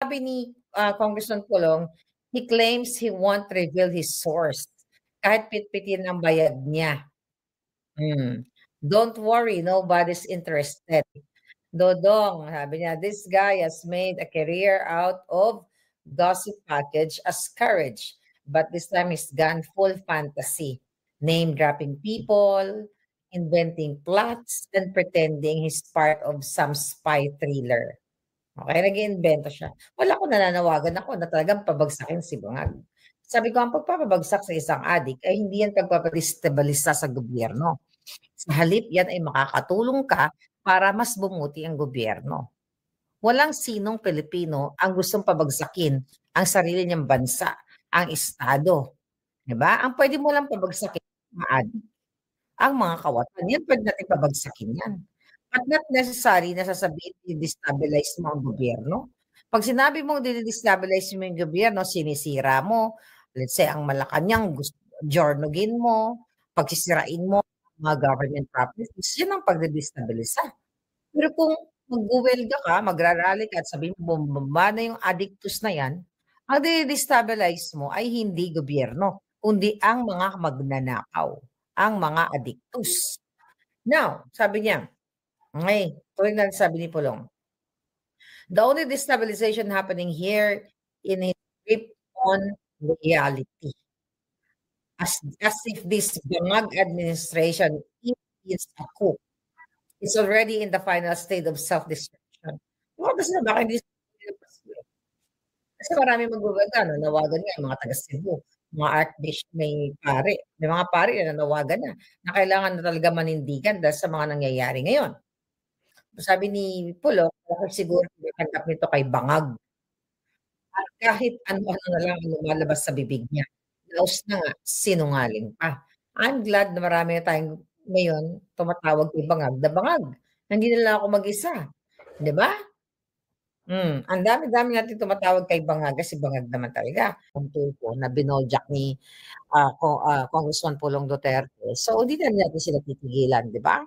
sabi ni Congressman Pulong, he claims he won't reveal his source kahit pitpitin ang bayad niya. Don't worry, nobody's interested. Dodong, sabi niya, this guy has made a career out of gossip package as courage, but this time he's gone full fantasy, name-dropping people, inventing plots, and pretending he's part of some spy thriller. Okay, nag-iimbento siya. Wala akong nananawagan ako na talagang pabagsakin si Bungag. Sabi ko, ang pagpapabagsak sa isang adik ay hindi yan pagpapadestabilisa sa gobyerno. Sa halip, yan ay makakatulong ka para mas bumuti ang gobyerno. Walang sinong Pilipino ang gustong pabagsakin ang sarili niyang bansa, ang estado. Diba? Ang pwede mo lang pabagsakin ang mga kawatan. Yan pwede natin pabagsakin yan. But not necessary na sasabihin i-destabilize mo ang gobyerno. Pag sinabi mong i-destabilize mo yung gobyerno, sinisira mo, let's say, ang Malacanang, jornogin mo, pagsisirain mo mga government properties, yun ang pagdedestabilisa. Pero kung mag-uwelga ka, magrarally ka at sabihin mo, bumaba na yung addictus na yan, ang destabilize mo ay hindi gobyerno, kundi ang mga magnanakaw, ang mga addictus. Now, sabi niya, okay, tuloy na sabi ni Pulong, the only destabilization happening here in his grip on reality. As if this Bungag administration is a coup. It's already in the final state of self-destruction. Kasi baka hindi kasi marami magbabaga, nanawagan nga yung mga taga Cebu, mga archbishop, may mga pare na nanawagan na kailangan na talaga manindigan dahil sa mga nangyayari ngayon. Sabi ni Pulo, siguro tanggap nito kay Bangag. At kahit ano-ano na lang ang lumalabas sa bibig niya. Laos na nga, sinungaling pa. I'm glad na marami na tayong ngayon tumatawag kay Bangag na Bangag. Hindi na lang ako mag-isa. Di ba? Ang dami-dami natin tumatawag kay Bangag kasi Bangag naman talaga. Ang tulpo na binojak ni Congressman Pulong Duterte. So, hindi na natin sila titigilan, di ba?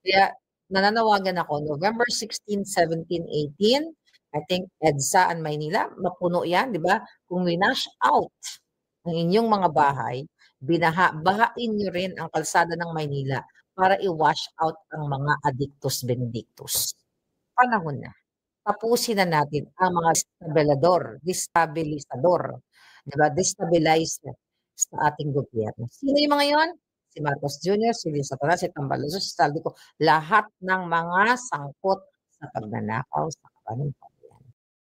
Kaya nananawagan ako November 16, 17, 18, I think EDSA and Maynila, mapuno yan, di ba? Kung winash out ang inyong mga bahay, bahain nyo rin ang kalsada ng Maynila para i-wash out ang mga addictus benedictus. Panahon na. Tapusin na natin ang mga destabilisador, di ba? Destabilizer sa ating gobyerno. Sino yung mga yon? Si Marcos Jr., si Lisa Tola, si Tambaluso, si Saldico, lahat ng mga sangkot sa pagnanakaw sa kapanuan.